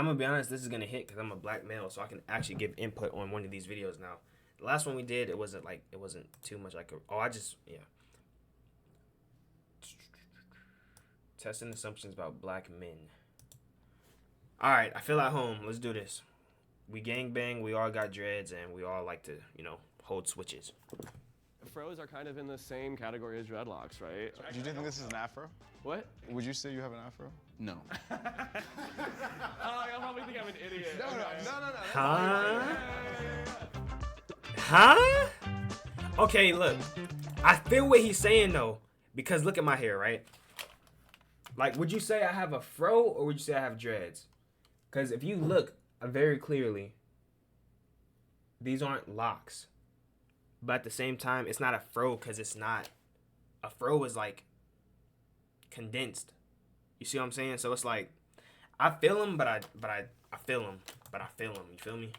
I'm gonna be honest, this is gonna hit because I'm a black male, so I can actually give input on one of these videos now. The last one we did, it wasn't too much like yeah. Testing assumptions about black men. All right, I feel at home. Let's do this. We gang bang. We all got dreads, and we all like to, hold switches. Fros are kind of in the same category as dreadlocks, right? Do you think this is an afro? What? Would you say you have an afro? No. Oh, you'll probably think I'm an idiot. No. Huh? Huh? Okay, look. I feel what he's saying though, because look at my hair, right? Like, would you say I have a fro or would you say I have dreads? Because if you look very clearly, these aren't locks. But at the same time, it's not a fro because it's not. A fro is like condensed. You see what I'm saying? So it's like, I feel him, but I feel him, but I feel him. You feel me?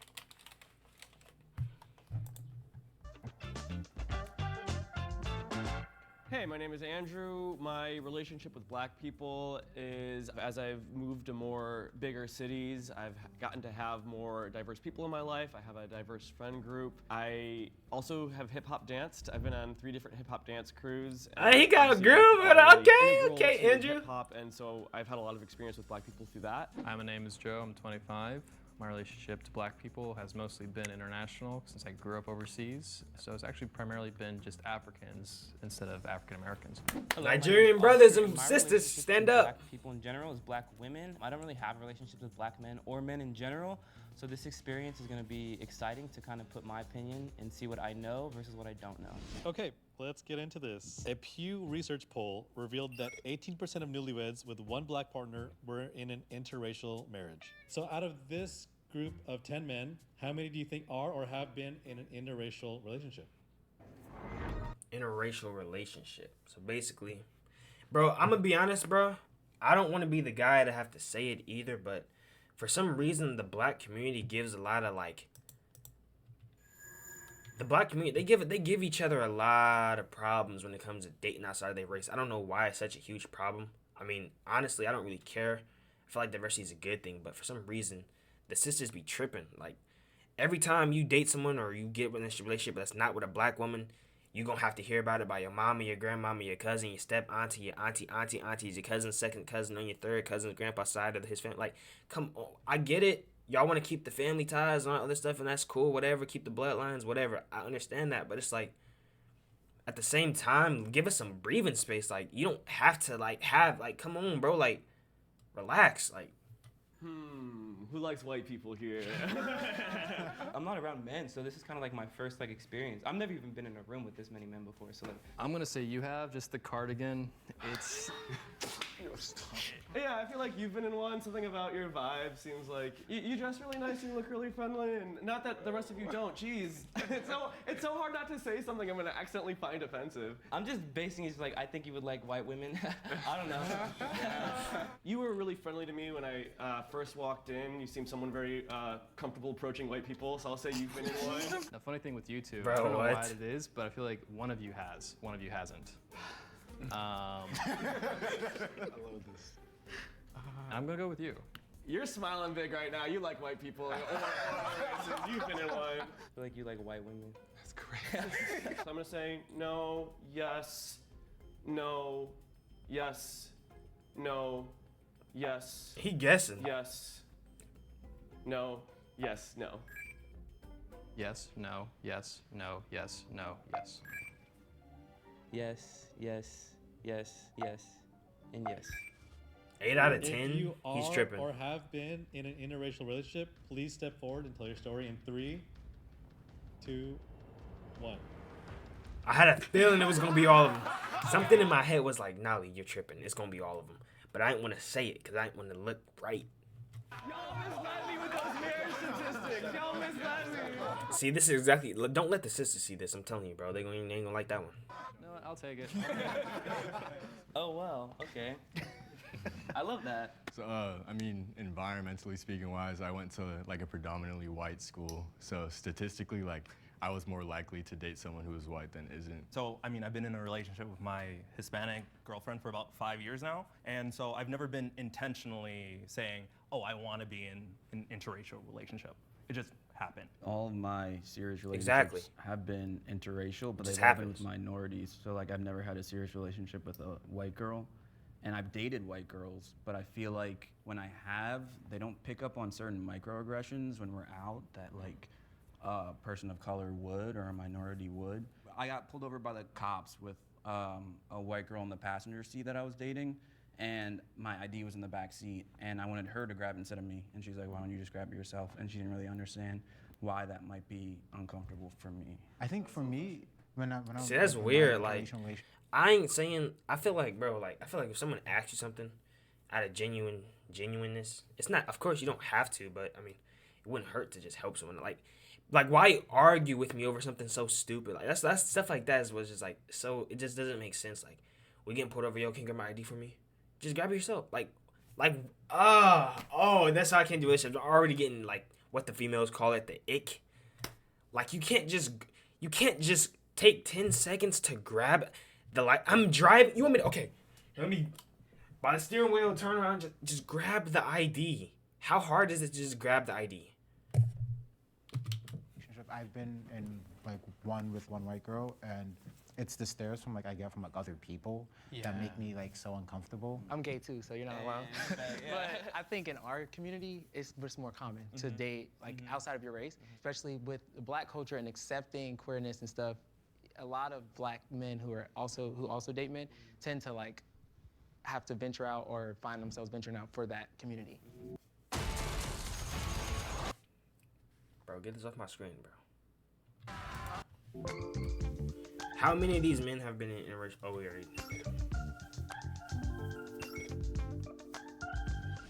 Hey, my name is Andrew. My relationship with black people is, as I've moved to more bigger cities, I've gotten to have more diverse people in my life. I have a diverse friend group. I also have hip hop danced. I've been on 3 different hip hop dance crews. He got a Obviously, groove, I'm really okay, integral okay, to Andrew. Hip hop, and so I've had a lot of experience with black people through that. Hi, my name is Joe. I'm 25. My relationship to black people has mostly been international since I grew up overseas. So it's actually primarily been just Africans instead of African Americans. Hello, Nigerian my name is brothers Oscar, and my sisters, relationship stand to up. Black people in general is black women. I don't really have relationships with black men or men in general. So this experience is going to be exciting to kind of put my opinion and see what I know versus what I don't know. Okay, let's get into this. A Pew Research poll revealed that 18% of newlyweds with one black partner were in an interracial marriage. So out of this group of 10 men, how many do you think are or have been in an interracial relationship? Interracial relationship. So basically, bro, I'm gonna be honest, bro. I don't want to be the guy to have to say it either, but for some reason, the black community gives a lot of the black community they give each other a lot of problems when it comes to dating outside of their race. I don't know why it's such a huge problem. I mean, honestly, I don't really care. I feel like diversity is a good thing, but for some reason, the sisters be tripping. Like, every time you date someone or you get in a relationship that's not with a black woman, you gonna have to hear about it by your mama, your grandmama, your cousin, your step auntie, your aunties, your cousin, second cousin, on your third cousin, grandpa's side of his family. Like, come on, I get it. Y'all want to keep the family ties and all other stuff, and that's cool. Whatever, keep the bloodlines, whatever. I understand that, but it's like, at the same time, give us some breathing space. Like, you don't have to come on, bro. Like, relax. Like, Who likes white people here? I'm not around men, so this is kind of like my first experience. I've never even been in a room with this many men before, so I'm gonna say you have, just the cardigan. It's, Yeah, I feel like you've been in one. Something about your vibe seems like you dress really nice. You look really friendly, and not that the rest of you don't. Jeez, it's so hard not to say something I'm gonna accidentally find offensive. I'm just basing it I think you would like white women. I don't know. You were really friendly to me when I first walked in. You seemed someone very comfortable approaching white people, so I'll say you've been in one. the funny thing with you two, Bro, I don't know why what? it is, but I feel like one of you has, one of you hasn't. I love this. I'm gonna go with you. You're smiling big right now. You like white people. You've been in one. I feel like you like white women. That's great. So I'm gonna say no, yes, no, yes, no, yes, he guessing. yes, no, yes, no. Yes, no, yes, no, yes, no, yes. Yes, yes, yes, yes, and yes. 8 out of If 10, you are he's tripping. or have been in an interracial relationship, please step forward and tell your story in 3, 2, 1. I had a feeling it was gonna be all of them. Something in my head was like, Nolly, you're tripping. It's gonna be all of them. But I didn't want to say it because I didn't want to look right. Y'all misled me with those marriage statistics. Y'all misled me. See, this is exactly. Don't let the sisters see this. I'm telling you, bro. They ain't gonna like that one. No, I'll take it. Oh wow, okay. I love that. So, I mean, environmentally speaking wise, I went to like a predominantly white school. So statistically, like, I was more likely to date someone who was white than isn't. So, I mean, I've been in a relationship with my Hispanic girlfriend for about 5 years now, and so I've never been intentionally saying, oh, I want to be in an interracial relationship. It just happened. All of my serious relationships Exactly. have been interracial, but Just they've all been happens. with minorities. So like I've never had a serious relationship with a white girl, and I've dated white girls, but I feel like when I have, they don't pick up on certain microaggressions when we're out that like a person of color would or a minority would. I got pulled over by the cops with a white girl in the passenger seat that I was dating, and my ID was in the back seat, and I wanted her to grab it instead of me. And she's like, why don't you just grab it yourself? And she didn't really understand why that might be uncomfortable for me. I think for me, when I See, that's when weird, my like- relation- I ain't saying. I feel like, bro. Like, I feel like if someone asks you something out of genuineness, it's not. Of course, you don't have to, but I mean, it wouldn't hurt to just help someone. Like why argue with me over something so stupid? Like that's stuff like that was just like so. It just doesn't make sense. Like, we getting pulled over. Yo, can you grab my ID for me? Just grab it yourself. Oh, that's how I can't do this. I'm already getting like what the females call it, the ick. Like you can't just take 10 seconds to grab the light. I'm driving. You want me to? Okay, let me by the steering wheel, turn around, just grab the ID. How hard is it to just grab the ID? relationship. I've been in like one with one white girl, and it's the stares from like I get from like other people that make me like so uncomfortable. I'm gay too, so you're not alone. But I think in our community, it's more common to date like outside of your race, especially with the black culture and accepting queerness and stuff. A lot of black men who also date men tend to like have to venture out or find themselves venturing out for that community. Bro, get this off my screen, bro. How many of these men have been in interracial? Oh, we already.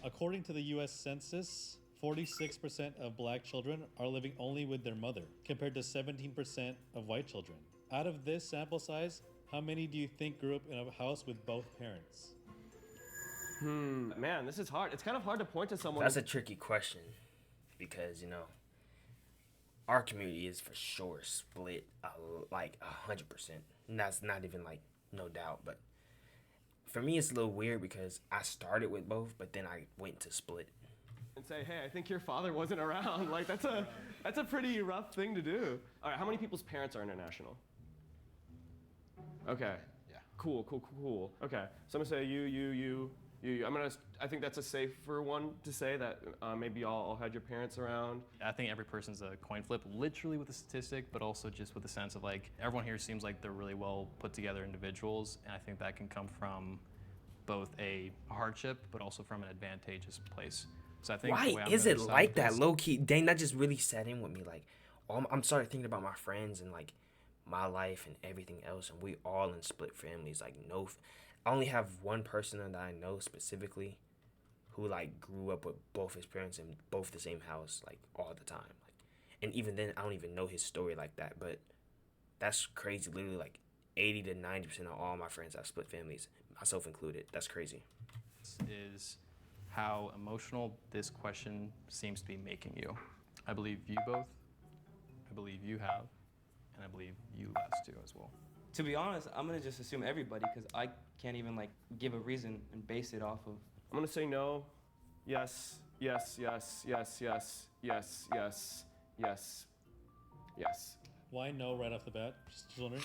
According to the U.S. Census, 46% of black children are living only with their mother, compared to 17% of white children. Out of this sample size, how many do you think grew up in a house with both parents? Man, this is hard. It's kind of hard to point to someone. That's a tricky question because, you know, our community is for sure split like 100%. And that's not even like no doubt. But for me, it's a little weird because I started with both, but then I went to split. And say, hey, I think your father wasn't around. Like that's a pretty rough thing to do. All right, how many people's parents are international? Okay. Yeah. Cool. Okay, so I'm gonna say you. I think that's a safer one to say that maybe y'all had your parents around. I think every person's a coin flip, literally with a statistic, but also just with the sense of like everyone here seems like they're really well put together individuals, and I think that can come from both a hardship, but also from an advantageous place. So I think the way Why I'm is gonna it decide like that, is- low key? Dang, that just really set in with me. Like, I'm started thinking about my friends and like my life and everything else, and we all in split families. Like, I only have one person that I know specifically who like grew up with both his parents in both the same house like all the time. Like, and even then, I don't even know his story like that. But that's crazy. Literally, like 80 to 90% of all my friends have split families, myself included. That's crazy. is how emotional this question seems to be making you. I believe you both, I believe you have, and I believe you last too as well. To be honest, I'm gonna just assume everybody because I can't even like give a reason and base it off of. I'm gonna say no, yes, yes, yes, yes, yes, yes, yes, yes, yes. Why no right off the bat? Just wondering.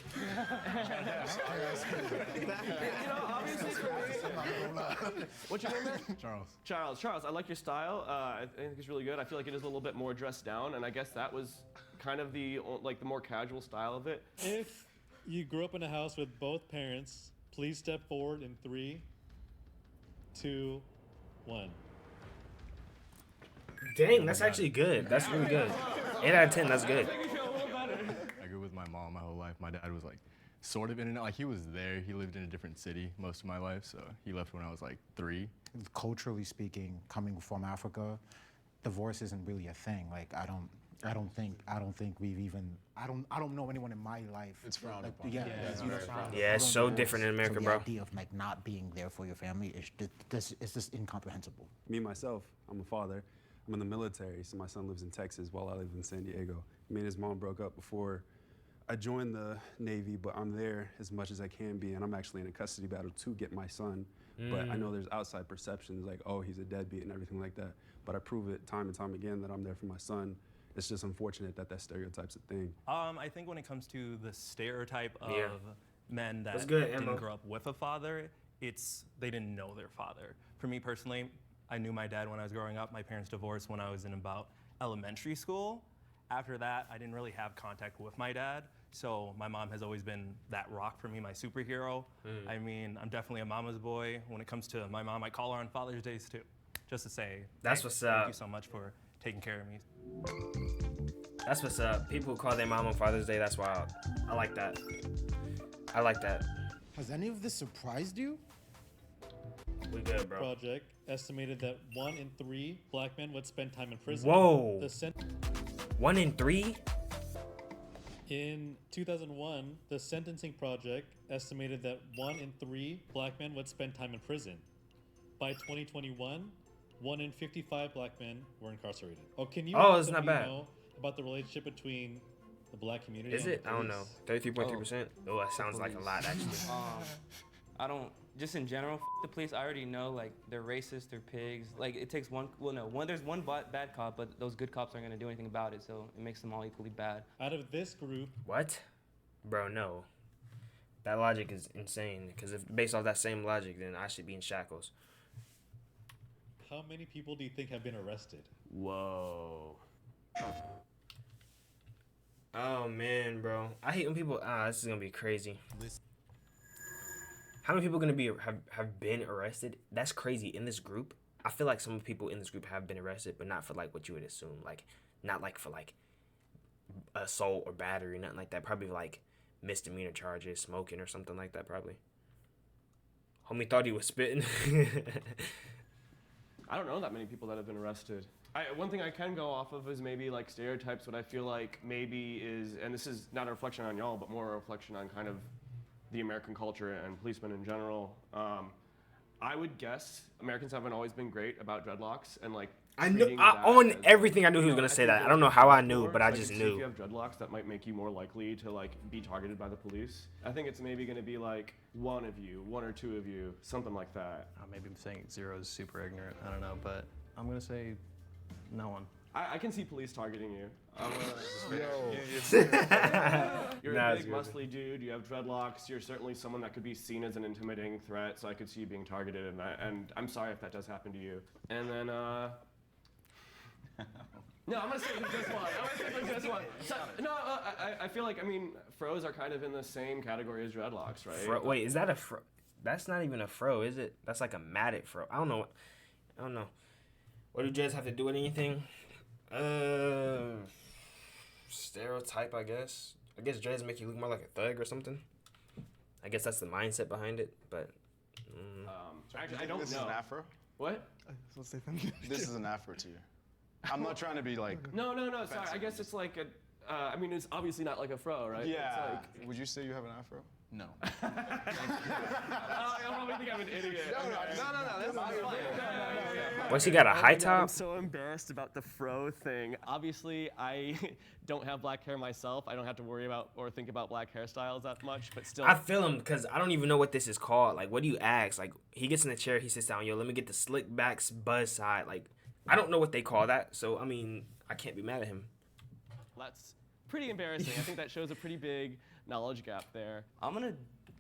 You know, obviously for me. What's your name, man? Charles. Charles, I like your style. I think it's really good. I feel like it is a little bit more dressed down, and I guess that was kind of the more casual style of it. If you grew up in a house with both parents, please step forward in 3, 2, 1. Dang, that's actually good. That's really good. 8 out of 10. That's good. I grew with my mom my whole life. My dad was like sort of in and out. Like he was there. He lived in a different city most of my life, so he left when I was like 3. Culturally speaking, coming from Africa, divorce isn't really a thing. Like I don't think we've even. I don't know anyone in my life. It's frowned like, upon. Yeah, It's you know, very frowned Yeah, it's don't so divorce. different in America, so the bro. idea of like not being there for your family is just incomprehensible. Me myself, I'm a father. I'm in the military, so my son lives in Texas while I live in San Diego. Me and his mom broke up before I joined the Navy, but I'm there as much as I can be, and I'm actually in a custody battle to get my son. But I know there's outside perceptions like, oh, he's a deadbeat and everything like that. But I prove it time and time again that I'm there for my son. It's just unfortunate that that stereotype's a thing. I think when it comes to the stereotype of men that That's good, didn't Emma. grow up with a father, it's they didn't know their father. For me personally, I knew my dad when I was growing up. My parents divorced when I was in about elementary school. After that, I didn't really have contact with my dad. So my mom has always been that rock for me, my superhero. I mean, I'm definitely a mama's boy. When it comes to my mom, I call her on Father's Days too, just to say, That's hey, what's thank up. you so much for taking care of me. That's what's up. People who call their mom on Father's Day, that's wild. I like that. I like that. Has any of this surprised you? We good, bro. Project estimated that 1 in 3 black men would spend time in prison. Whoa. The 1 in 3? In 2001, the Sentencing Project estimated that 1 in 3 black men would spend time in prison. By 2021, 1 in 55 black men were incarcerated. Oh, can you? Oh, let it's not somebody bad. know about the relationship between the black community? Is and it? the I don't know. police? 33.3%? Oh, that sounds like a lot, actually. I don't, just in general, the police, I already know, like, they're racist, they're pigs. Like, it takes there's one bad cop, but those good cops aren't gonna do anything about it, so it makes them all equally bad. Out of this group, What? Bro, no. That logic is insane, because if based off that same logic, then I should be in shackles. how many people do you think have been arrested? Whoa. Oh, man, bro. I hate when people, this is gonna be crazy. How many people gonna be have been arrested? That's crazy. In this group, I feel like some people in this group have been arrested, but not for like what you would assume. Like, not like for like assault or battery, nothing like that. Probably like misdemeanor charges, smoking or something like that. Probably. Homie thought he was spitting. I don't know that many people that have been arrested. One thing I can go off of is maybe like stereotypes. What I feel like maybe is, and this is not a reflection on y'all, but more a reflection on kind of the American culture and policemen in general. I would guess Americans haven't always been great about dreadlocks and like. I knew. treating I that own as, everything. I knew he was you know, gonna say think that. I there's don't know how I different knew, forms. but I Like, just if knew. you have dreadlocks, that might make you more likely to like be targeted by the police. I think it's maybe going to be like one of you, 1 or 2 of you, something like that. Maybe I'm saying 0 is super ignorant. I don't know, but I'm gonna say no one. I can see police targeting you. You're Nah, a it's big, good. muscly dude. You have dreadlocks. You're certainly someone that could be seen as an intimidating threat. So I could see you being targeted, and I'm sorry if that does happen to you. And then, no, I'm gonna say just one. No, I feel like fros are kind of in the same category as dreadlocks, right? Wait, is that a fro? That's not even a fro, is it? That's like a matted fro. I don't know. What do dreads have to do with anything? Stereotype, I guess. I guess dreads make you look more like a thug or something. I guess that's the mindset behind it, but. Actually, I don't This know. is an afro? What? This is an afro to you. I'm not trying to be like. No. Sorry. I guess it's like a. It's obviously not like a fro, right? Yeah. It's like, Would you say you have an afro? No. I probably think I'm an idiot. No. That's not What's he got, a high top? I'm so embarrassed about the fro thing. Obviously, I don't have black hair myself. I don't have to worry about or think about black hairstyles that much, but still. I feel him because I don't even know what this is called. Like, what do you ask? Like, he gets in the chair, he sits down. Yo, let me get the slick backs buzz side. Like, I don't know what they call that. So, I can't be mad at him. That's pretty embarrassing. I think that shows a pretty big knowledge gap there. I'm gonna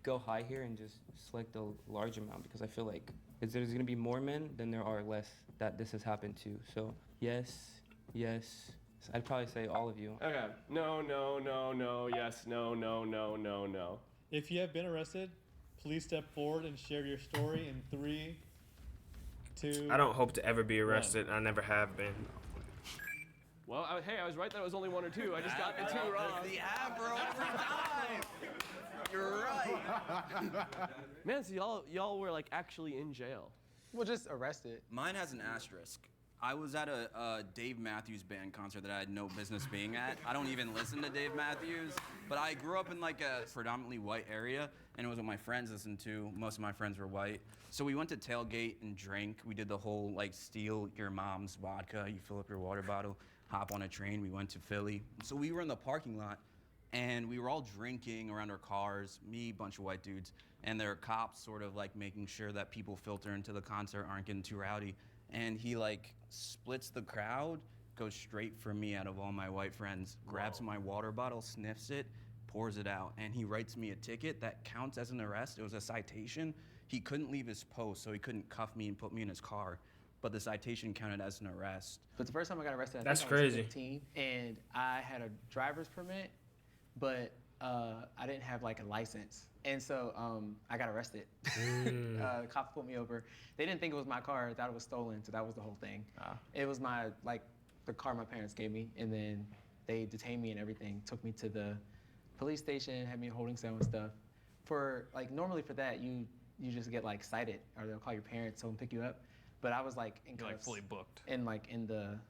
go high here and just select the large amount because I feel like there's gonna be more men than there are less that this has happened to. So yes. I'd probably say all of you. Okay. No. Yes. No. If you have been arrested, please step forward and share your story in 3, 2. I don't hope to ever be arrested. I never have been. Well, hey, I was right that it was only 1 or 2. I just got the 2 wrong. The afro every time. You're right. Man, so y'all were like actually in jail. Well, just arrested. Mine has an asterisk. I was at a Dave Matthews Band concert that I had no business being at. I don't even listen to Dave Matthews, but I grew up in like a predominantly white area, and it was what my friends listened to. Most of my friends were white. So we went to tailgate and drank. We did the whole like steal your mom's vodka, you fill up your water bottle, hop on a train. We went to Philly. So we were in the parking lot, and we were all drinking around our cars, me, bunch of white dudes, and there are cops sort of like making sure that people filter into the concert aren't getting too rowdy. And he like splits the crowd, goes straight for me out of all my white friends, grabs my water bottle, sniffs it, pours it out, and he writes me a ticket that counts as an arrest. It was a citation. He couldn't leave his post, so he couldn't cuff me and put me in his car, but the citation counted as an arrest. But the first time I got arrested, That's think I was crazy. 15, and I had a driver's permit, but I didn't have like a license. And so I got arrested. The cops pulled me over. They didn't think it was my car. Thought it was stolen. So that was the whole thing. It was the car my parents gave me. And then they detained me and everything. Took me to the police station, had me in a holding cell and stuff. Normally for that, you just get like cited, or they'll call your parents, so pick you up. But I was like in You're like cuffs fully booked. and like in the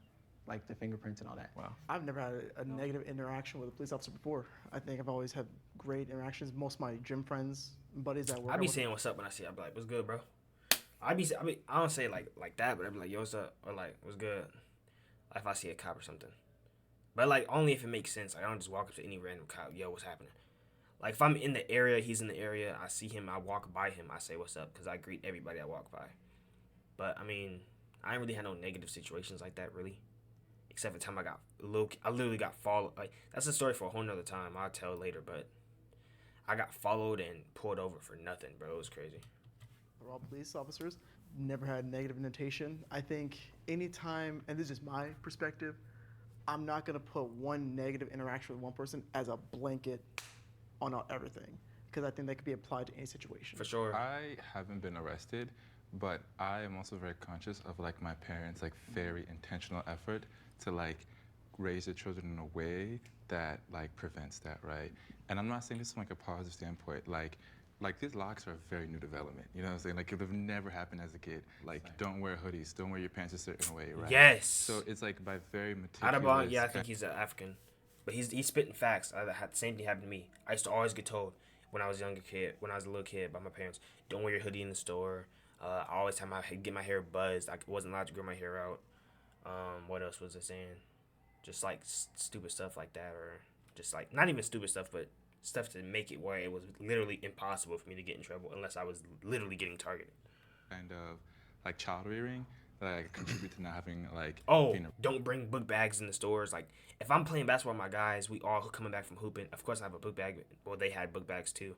fingerprints and all that. Wow. I've never had a negative interaction with a police officer before. I think I've always had great interactions. Most of my gym friends, buddies at work. I be saying what's up when I see it. I be like, what's good, bro? I don't say it like that, but I be like, yo, what's up? Or like, what's good? Like if I see a cop or something. But like only if it makes sense. Like I don't just walk up to any random cop, yo, what's happening? Like if I'm in the area, he's in the area, I see him, I walk by him, I say what's up, because I greet everybody I walk by. But I mean, I ain't really had no negative situations like that really. Except for the time I literally got followed. Like that's a story for a whole nother time. I'll tell later, but I got followed and pulled over for nothing, bro. It was crazy. We're all police officers. Never had negative notation. I think anytime, and this is my perspective, I'm not gonna put one negative interaction with one person as a blanket on everything, because I think that could be applied to any situation. For sure. I haven't been arrested, but I am also very conscious of like my parents' like very intentional effort to like raise their children in a way that like prevents that, right? And I'm not saying this from like a positive standpoint, like these locks are a very new development. You know what I'm saying? Like it would have never happened as a kid. Like don't wear hoodies, don't wear your pants a certain way, right? Yes. So it's like by very meticulous. Audubon, yeah, I think he's African, but he's spitting facts. I had the same thing happen to me. I used to always get told when I was a little kid by my parents, don't wear your hoodie in the store. I always have get my hair buzzed. I wasn't allowed to grow my hair out. What else was I saying? Just like stupid stuff like that, or just like not even stupid stuff, but stuff to make it where it was literally impossible for me to get in trouble unless I was literally getting targeted. Kind of like child rearing that like, contribute to not having like. Don't bring book bags in the stores. Like if I'm playing basketball with my guys, we all coming back from hooping. Of course, I have a book bag. Well, they had book bags too,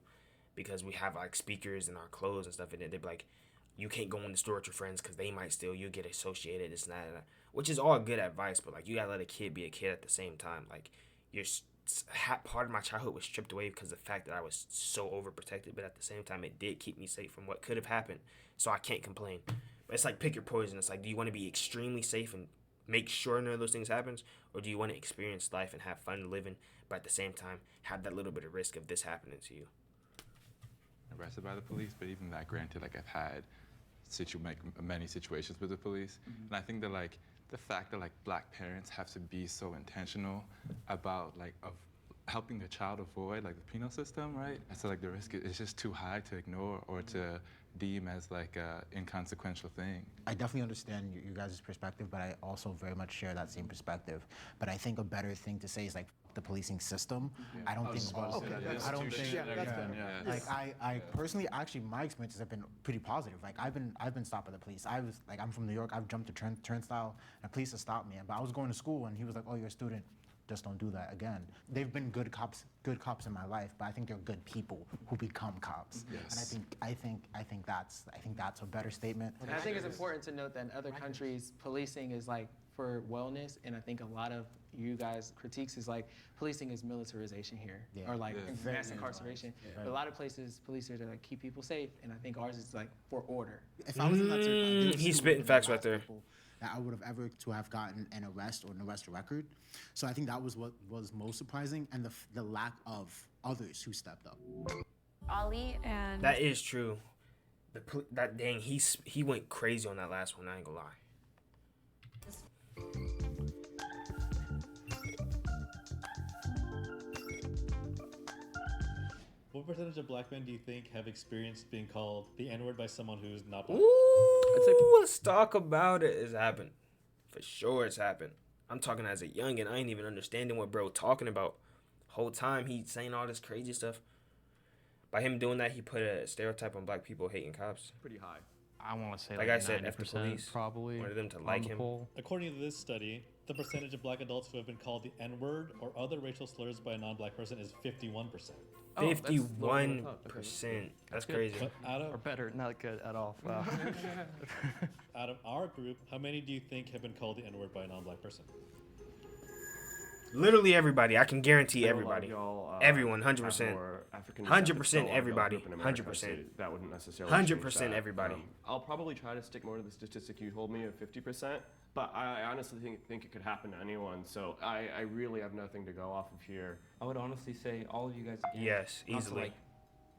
because we have like speakers and our clothes and stuff in it. They'd be like, you can't go in the store with your friends because they might steal. You'll get associated, this and that, which is all good advice. But like, you gotta let a kid be a kid at the same time. Like, part of my childhood was stripped away because of the fact that I was so overprotected. But at the same time, it did keep me safe from what could have happened. So I can't complain. But it's like pick your poison. It's like, do you want to be extremely safe and make sure none of those things happens, or do you want to experience life and have fun living, but at the same time have that little bit of risk of this happening to you? Arrested by the police, but even that, granted, like I've had many situations with the police, and I think that like the fact that like black parents have to be so intentional about like of helping their child avoid like the penal system, right? I feel like the risk is just too high to ignore or to deem as like a inconsequential thing. I definitely understand you guys' perspective, but I also very much share that same perspective. But I think a better thing to say is like the policing system. I don't think. I don't think. Like I personally, actually, my experiences have been pretty positive. Like I've been stopped by the police. I'm from New York. I've jumped a turnstile, and the police have stopped me. But I was going to school, and he was like, "Oh, you're a student. Just don't do that again." They've been good cops in my life, but I think they're good people who become cops. Yes. And I think that's a better statement. And I think it's important to note that in other countries, policing is like for wellness, and I think a lot of you guys' critiques is like policing is militarization here, or like mass incarceration. But a lot of places, police are to like keep people safe, and I think ours is like for order. If I was in that circumstance, he's spitting facts right there. That I would have ever to have gotten an arrest or an arrest record. So I think that was what was most surprising, and the lack of others who stepped up. Ollie and that is true. He went crazy on that last one. I ain't gonna lie. What percentage of black men do you think have experienced being called the N-word by someone who's not black? Ooh, let's talk about it. It's happened. For sure it's happened. I'm talking as a youngin'. I ain't even understanding what bro talking about. Whole time he saying all this crazy stuff. By him doing that, he put a stereotype on black people hating cops. Pretty high. I want to say Like like I said, F the 90% police. probably. Wanted them to on like the him. poll. According to this study, the percentage of black adults who have been called the N-word or other racial slurs by a non-black person is 51%. 51%. That's good. crazy. But out Or of, better, not good at all. Wow. out of our group, how many do you think have been called the N-word by a non-black person? Literally everybody. I can guarantee I know a lot of everybody. y'all, Everyone, have 100%. more African descent, 100% so I grew everybody. up in America, 100%. so that wouldn't necessarily 100% change that. everybody. I'll probably try to stick more to the statistic you told me of 50%, but I honestly think it could happen to anyone. So I really have nothing to go off of here. I would honestly say all of you guys again. Yes, not to, easily. like,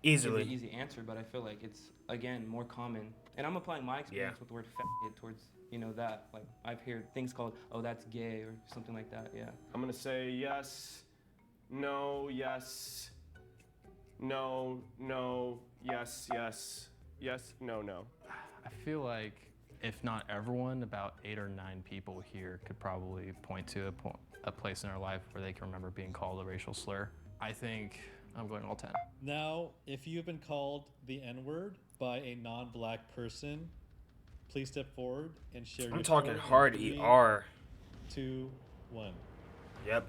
Easily. give an easy answer, but I feel like it's again more common. And I'm applying my experience with the word faggot towards that. Like I've heard things called, oh, that's gay or something like that. Yeah. I'm gonna say yes, no, yes, no, no, yes, yes, yes, no, no. I feel like if not everyone, about 8 or 9 people here could probably point to a place in their life where they can remember being called a racial slur. I think I'm going all 10. Now, if you've been called the N-word by a non-black person, please step forward and share your I'm talking story in hard 3, ER. 2, 1. Yep.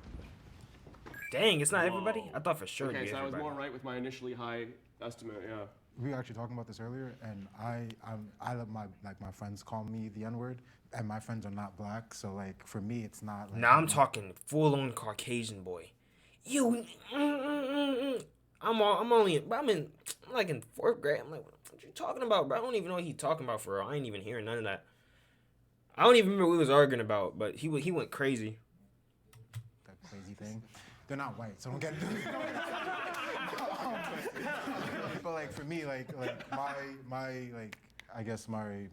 Dang, it's not everybody? I thought for sure it'd Okay, be so I was everybody. more right with my initially high estimate, yeah. We were actually talking about this earlier, and I let my friends call me the N-word, and my friends are not black, so like for me it's not like. Now I'm talking full on Caucasian boy. You, I'm like in 4th grade. I'm like, what you talking about, bro? I don't even know what he talking about for real. I ain't even hearing none of that. I don't even remember what we was arguing about, but he went crazy. That crazy thing. They're not white, so don't get it. But like for me, like my like I guess my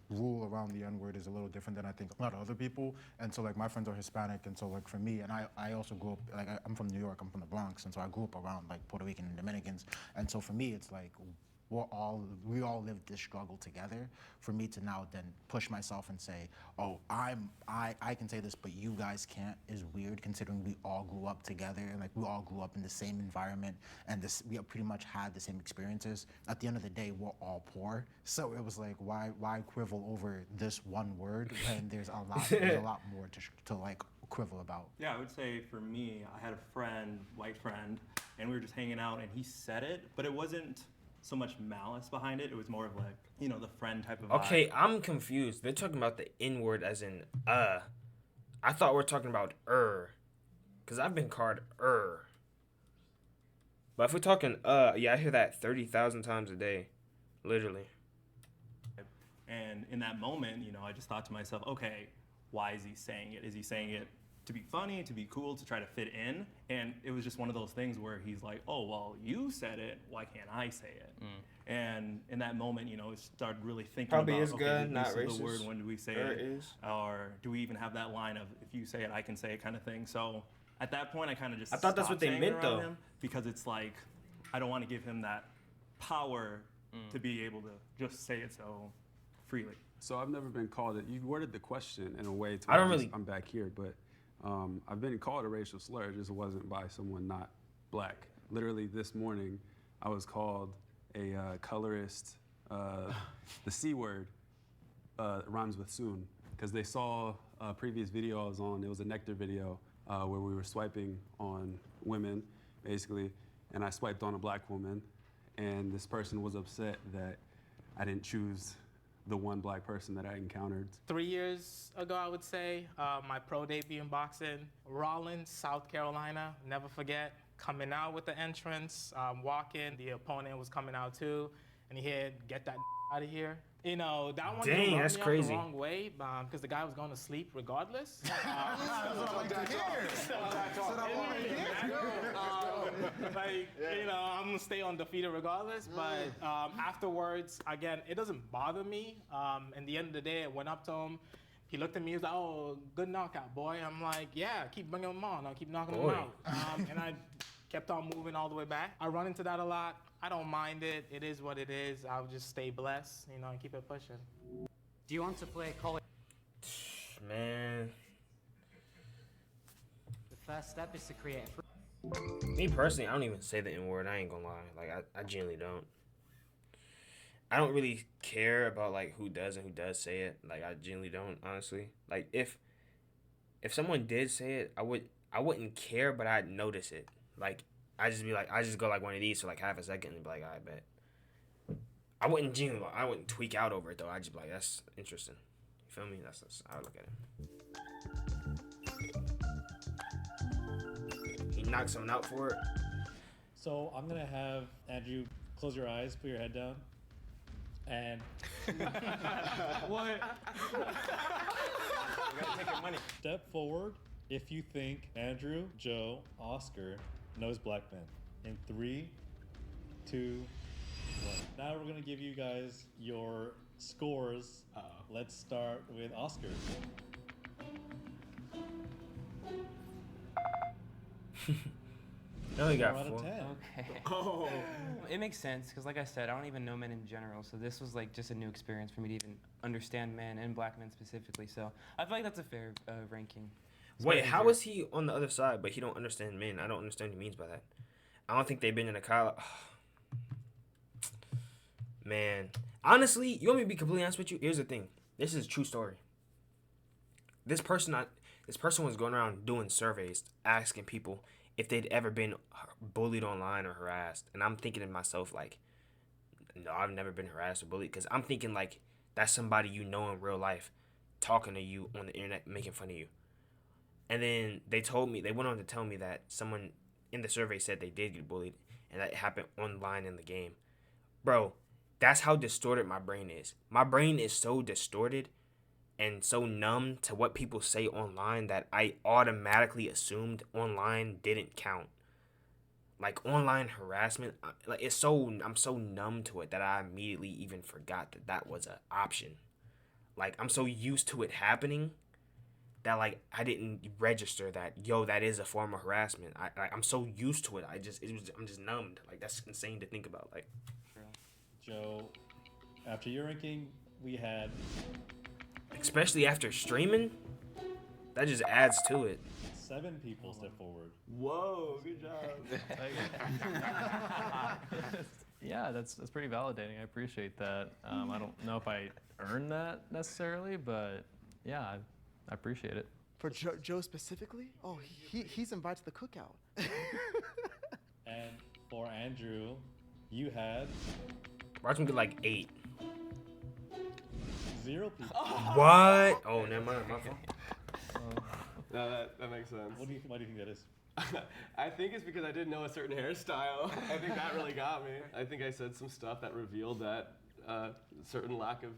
rule around the N-word is a little different than I think a lot of other people. And so like my friends are Hispanic, and so like for me, and I also grew up like I'm from New York, I'm from the Bronx, and so I grew up around like Puerto Rican and Dominicans, and so for me it's like we all lived this struggle together. For me to now then push myself and say, oh, I can say this, but you guys can't, is weird considering we all grew up together and like we all grew up in the same environment and we pretty much had the same experiences. At the end of the day, we're all poor, so it was like why quibble over this one word when there's a lot more to like quibble about. Yeah, I would say for me, I had a friend, white friend, and we were just hanging out, and he said it, but it wasn't so much malice behind it. It was more of like, the friend type of vibe. Okay, I'm confused. They're talking about the N-word as in I thought we're talking about because I've been called But if we're talking yeah, I hear that 30,000 times a day, literally. And in that moment, I just thought to myself, okay, why is he saying it? Is he saying it to be funny, to be cool, to try to fit in? And it was just one of those things where he's like, oh, well, you said it, why can't I say it? And in that moment, I started really thinking Probably about, is good, this not is racist. the word, when do we say Or it? is. Or do we even have that line of, if you say it, I can say it kind of thing? So at that point, I kind of just I thought that's stopped what they saying it meant, around though. him, because it's like, I don't want to give him that power to be able to just say it so freely. So I've never been called it. You worded the question in a way to I don't where really- I'm back here, but I've been called a racial slur. It just wasn't by someone not black. Literally this morning, I was called a colorist. The C word rhymes with soon, because they saw a previous video I was on. It was a Nectar video where we were swiping on women, basically, and I swiped on a black woman, and this person was upset that I didn't choose the one black person that I encountered. 3 years ago, I would say, my pro debut in boxing, Rollins, South Carolina, never forget, coming out with the entrance, walking, the opponent was coming out too, and he had, get that out of here. That one Dang, didn't rub that's me crazy. Off the wrong way, because the guy was going to sleep regardless. I'm gonna stay undefeated regardless. But afterwards, again, it doesn't bother me. In the end of the day, I went up to him. He looked at me. He was like, "Oh, good knockout, boy." I'm like, "Yeah, keep bringing him on. I'll keep knocking him Boy. out." And I kept on moving all the way back. I run into that a lot. I don't mind it. It is what it is. I'll just stay blessed, you know, and keep it pushing. Do you want to play Call of Man, The first step is to create me personally, I don't even say the N word. I ain't gonna lie. Like I genuinely don't. I don't really care about like who does and who does say it. Like I genuinely don't, honestly. Like if someone did say it, I wouldn't care, but I'd notice it. Like I just go like one of these for like half a second and be like, I bet. I wouldn't tweak out over it though. I'd just be like, that's interesting. You feel me? That's how I look at it. He knocked someone out for it. So I'm gonna have Andrew close your eyes, put your head down, and What? We gotta take your money. step forward if you think Andrew, Joe, Oscar knows black men. In 3, 2, 1. Now we're gonna give you guys your scores. Let's start with Oscar. I only got 4 out of 4. 10. Okay. Oh. It makes sense because, like I said, I don't even know men in general, so this was like just a new experience for me to even understand men and black men specifically. So I feel like that's a fair ranking. It's Wait, what I how enjoyed. is he on the other side, but he don't understand men? I don't understand what he means by that. I don't think they've been in a college. Man, honestly, you want me to be completely honest with you? Here's the thing. This is a true story. This person was going around doing surveys, asking people if they'd ever been bullied online or harassed, and I'm thinking to myself like, no, I've never been harassed or bullied, because I'm thinking like that's somebody you know in real life, talking to you on the internet, making fun of you. And then they went on to tell me that someone in the survey said they did get bullied, and that it happened online in the game. Bro, that's how distorted my brain is. My brain is so distorted and so numb to what people say online that I automatically assumed online didn't count. Like online harassment, like I'm so numb to it that I immediately even forgot that was an option. Like I'm so used to it happening that like I didn't register that that is a form of harassment. I'm so used to it. I'm just numbed. Like that's insane to think about. Like Joe, after your ranking, we had especially after streaming, that just adds to it. 7 people step forward. Whoa, good job. Yeah, that's pretty validating. I appreciate that. I don't know if I earned that necessarily, but yeah, I appreciate it. For Joe specifically, he's invited to the cookout. And for Andrew, you had Watch him get like 8. 0 people. What? Oh, never mind. My fault. No, that makes sense. Why do you think that is? I think it's because I didn't know a certain hairstyle. I think that really got me. I think I said some stuff that revealed that certain lack of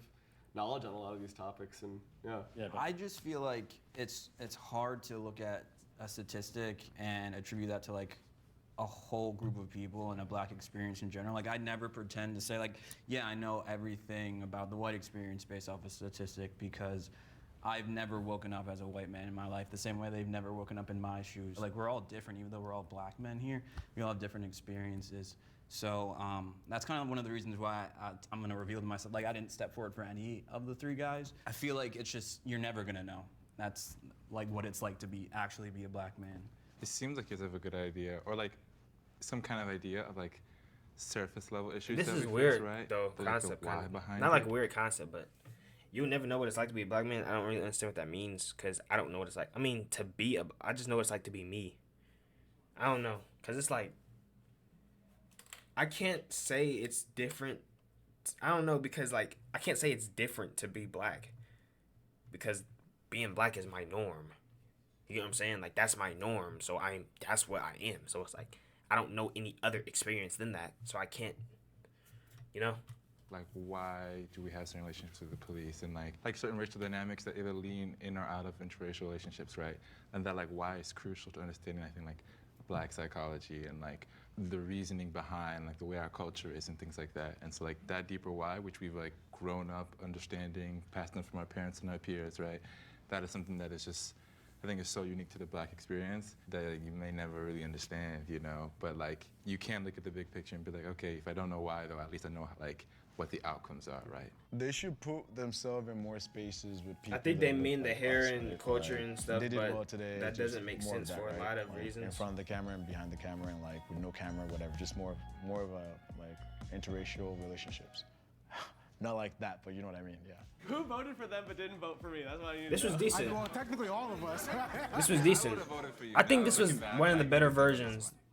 knowledge on a lot of these topics, and yeah. I just feel like it's hard to look at a statistic and attribute that to like a whole group of people and a black experience in general. Like I never pretend to say like, yeah, I know everything about the white experience based off a statistic, because I've never woken up as a white man in my life the same way they've never woken up in my shoes. Like we're all different, even though we're all black men here. We all have different experiences. So that's kind of one of the reasons why I'm gonna reveal to myself, like I didn't step forward for any of the 3 guys. I feel like it's just, you're never gonna know. That's like what it's like to actually be a black man. It seems like you have a good idea, or like some kind of idea of like surface level issues. This that is we weird, face, right? though. But, like, the Concept, why kind of. behind Not like it. a weird concept, but you'll never know what it's like to be a black man. I don't really understand what that means, because I don't know what it's like. I mean, I just know what it's like to be me. I don't know, because it's like, I can't say it's different. I don't know, because like, I can't say it's different to be black, because being black is my norm. You know what I'm saying? Like, that's my norm, so that's what I am. So it's like, I don't know any other experience than that, so I can't, you know? Like, why do we have certain relationships with the police, and like certain racial dynamics that either lean in or out of interracial relationships, right? And that like why is crucial to understanding, I think, like black psychology and like the reasoning behind like the way our culture is and things like that. And so like that deeper why, which we've like grown up understanding, passed on from our parents and our peers, right? That is something that is just I think it's so unique to the Black experience that you may never really understand, you know. But like, you can look at the big picture and be like, okay, if I don't know why, though, at least I know like what the outcomes are, right? They should put themselves in more spaces with people. I think that they look mean the like hair us, and right? culture Like, and stuff, they did but well today. that just doesn't make more of sense that, for a right? lot of Like, In reasons. front of the camera and behind the camera, and like with no camera, whatever. Just more of a like interracial relationships. Not like that, but you know what I mean, yeah. Who voted for them but didn't vote for me? That's what I need to This was know. decent. Well, technically all of us. This was decent. I think this was one of the better versions.